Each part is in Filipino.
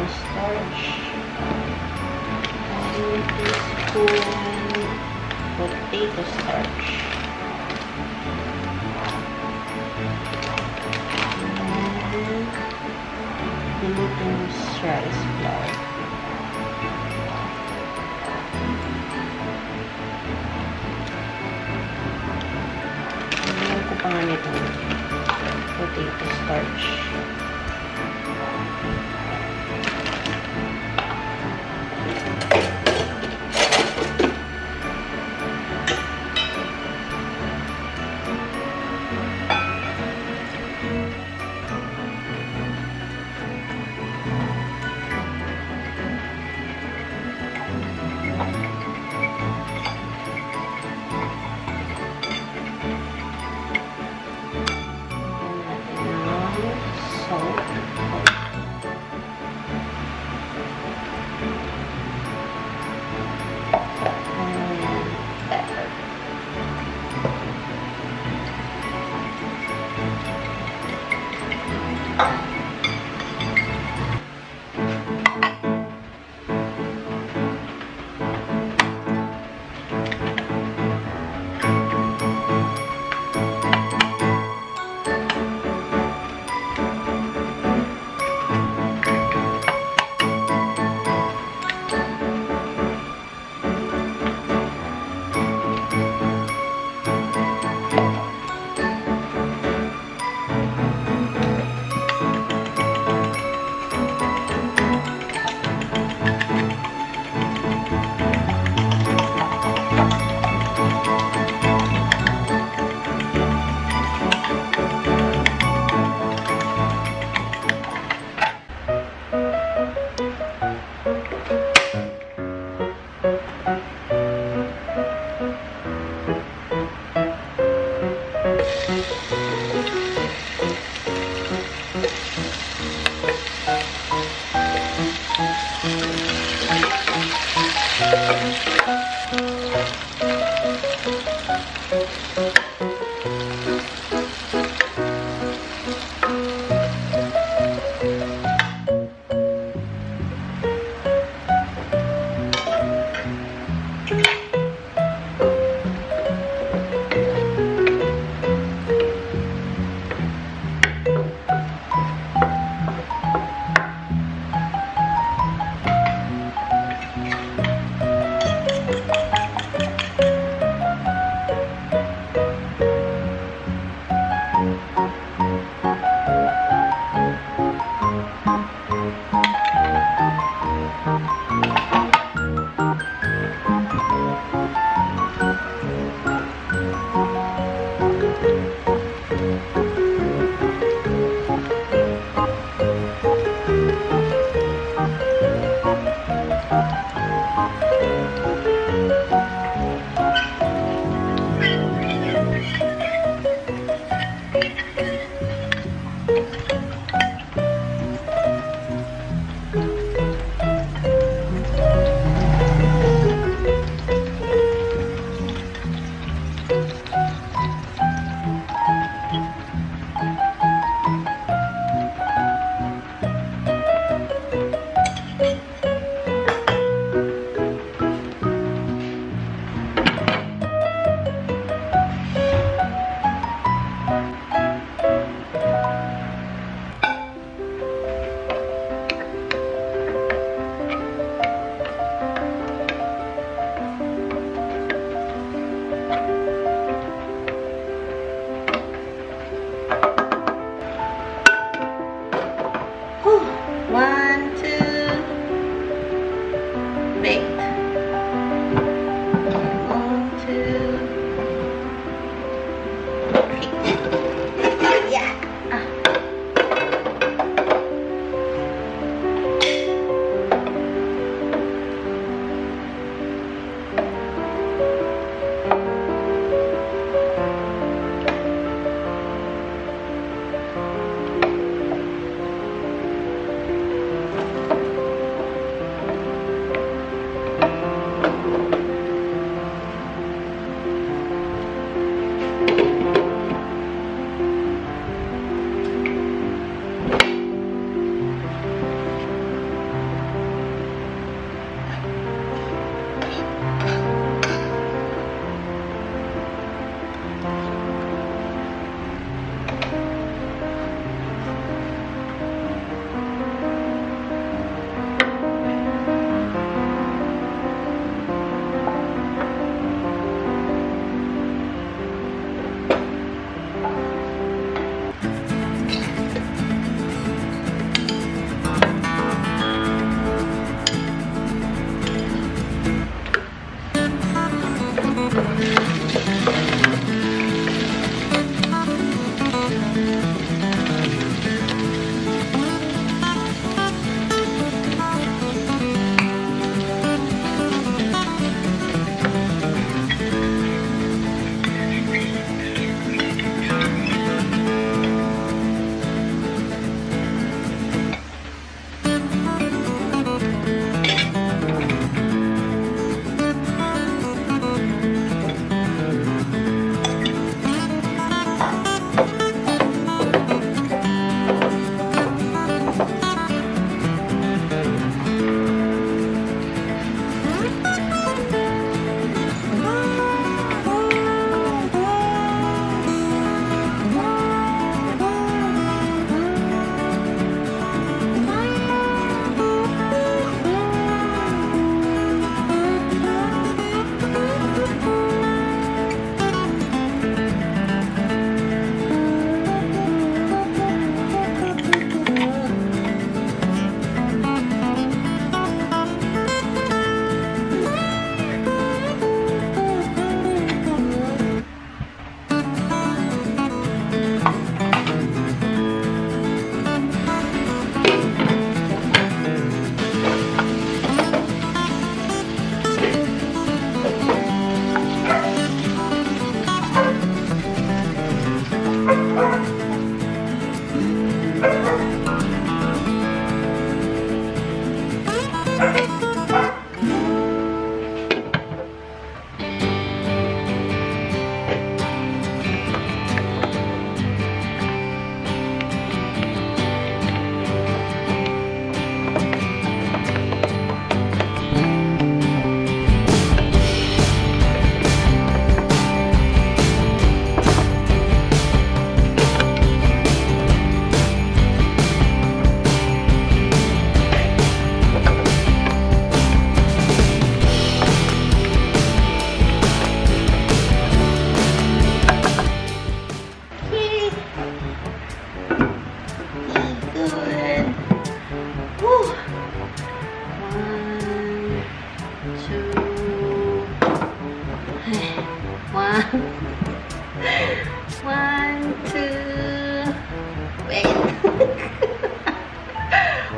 starch. 1 teaspoon potato starch. Glutinous rice flour. Ayan ko pa nga nito. Potato starch.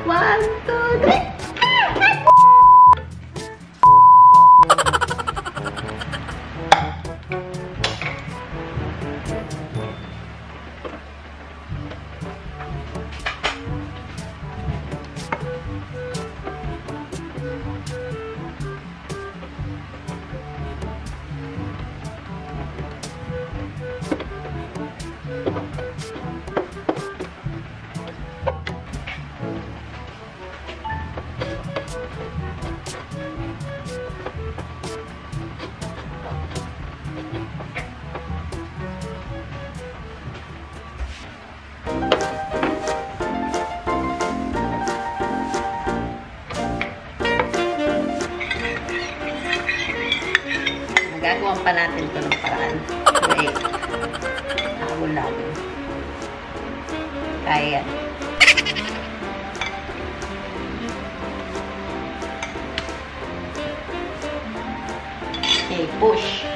1, 2, 3. Gagawa pa natin ito ng paraan. Wait. Habol natin. Kaya. Okay, push.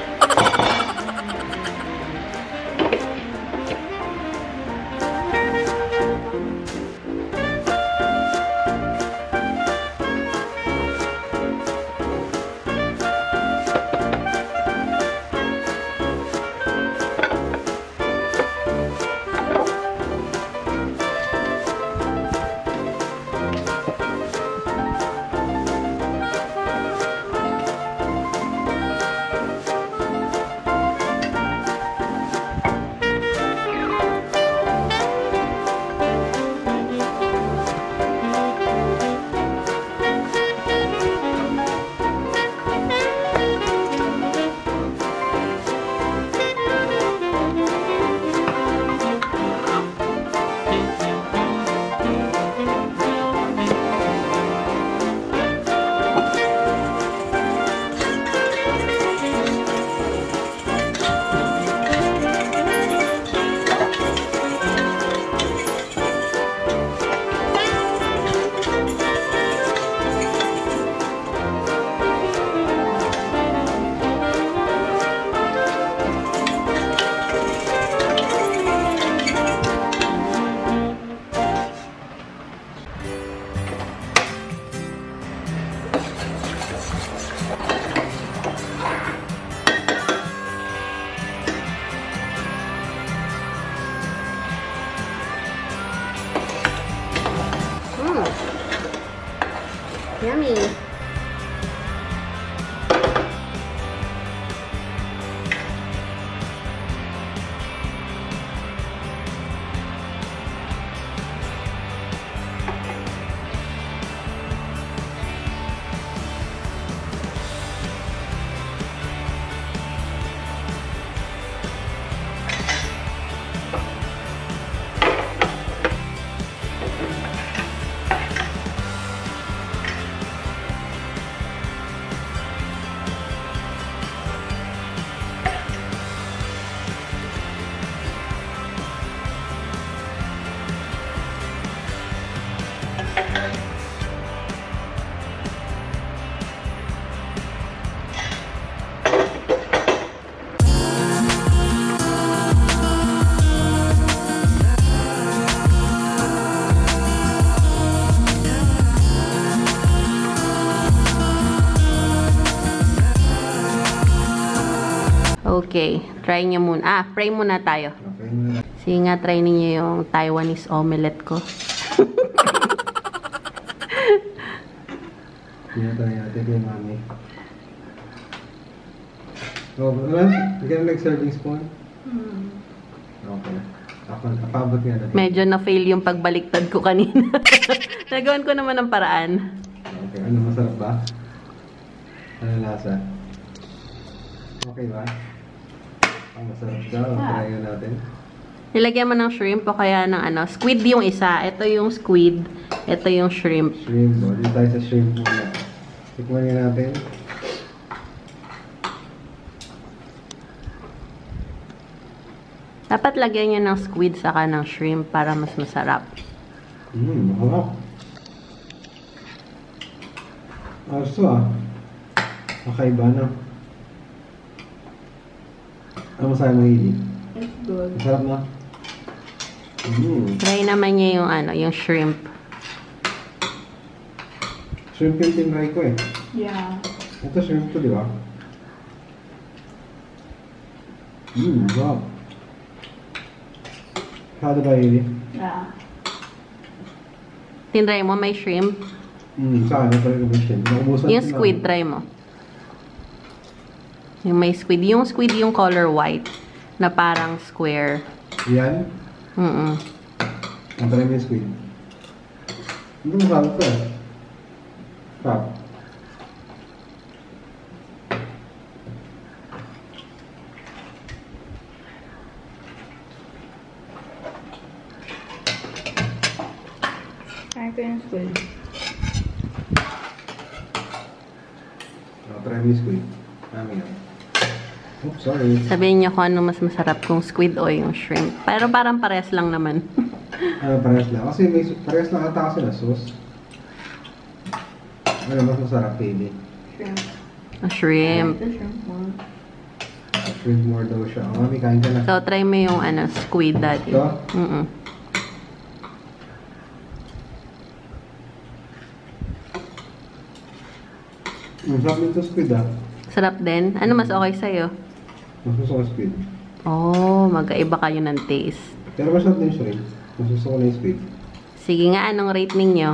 Yummy. Okay, try niyo muna. Fry muna tayo. Okay. Sige nga, try niyo yung Taiwanese omelette ko. Tinatry natin kay mami. Oh, wala? Hindi ka na nag-serving spoon? Okay. Apabot nga natin. Medyo na-fail yung pagbaliktad ko kanina. Nagawan ko naman ng paraan. Okay, ano masarap ba? Ano lasa? Okay ba? Ang masarap daw. Try natin. Nilagyan mo ng shrimp o kaya ng ano, squid yung isa. Ito yung squid. Ito yung shrimp. Shrimp. O, dito tayo sa shrimp muna. Tikman nga natin. Dapat lagyan nyo ng squid saka ng shrimp para mas masarap. Masarap. Ayos to ah. Kakaiba na. Ano masaya mahilig? It's good. Masarap na. Try naman niya yung ano, yung shrimp. Shrimp yung tinry ko eh. Yeah. Ito shrimp to, di ba? Wow. How ba yun? Yeah. Tinry mo, may shrimp. Sa akin, pala yung shrimp. Naubusan Yung ko na. squid, try mo. Yung may squid. Yung squid yung color white. Na parang square. Yan. Mm-mm. Ang try mo yung squid. Hindi mo sabi ko eh. Stop. Try ko yung squid. Try mo yung squid. Namin yan. Oops, sorry. Sabihin niyo kung ano mas masarap, kung squid o yung shrimp. Pero parang parehas lang naman. Parehas lang. Kasi may parehas lang ata kasi na sauce. Ano mas masarap, pili? Shrimp. Shrimp. The shrimp one. Shrimp more daw siya. Mami, kain ka na. So, try mo yung ano, squid, daddy. Ito? Mm-mm. Sarap nito squid ah. Sarap din. Ano mas okay sa'yo? Mas gusto ko squid. Oh, magkaiba kayo ng taste. Pero masarap din shrimp. Mas gusto ko na yung squid. Sige nga, anong rate ninyo?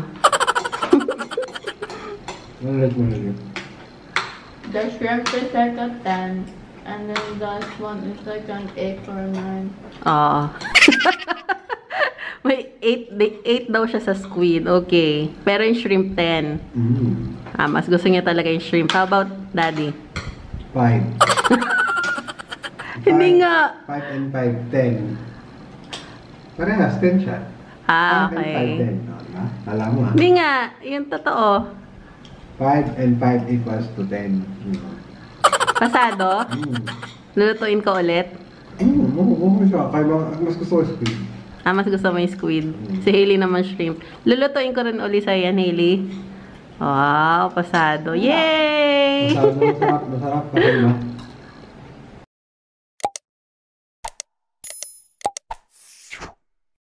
Ano like mo na yun? The shrimp is like a 10. And then this one is like an 8 or 9. Oo. May 8 daw siya sa squid. Okay. Pero yung shrimp 10. Mas gusto niya talaga yung shrimp. How about daddy? 5. Hindi nga. 5 and 5, 10. Parehas, 10 siya. 5 Okay. and 5, 10. Diba? Alam mo ah. Hindi nga. Yung totoo. 5 and 5 equals to 10. Pasado? Lulutuin ko ulit? Oo siya. Kaya mas gusto ko squid. Mas gusto mo yung squid. Si Hailey naman shrimp. Lulutuin ko rin uli sa yan, Hailey. Wow, pasado. Yay! Masarap, masarap kasi no?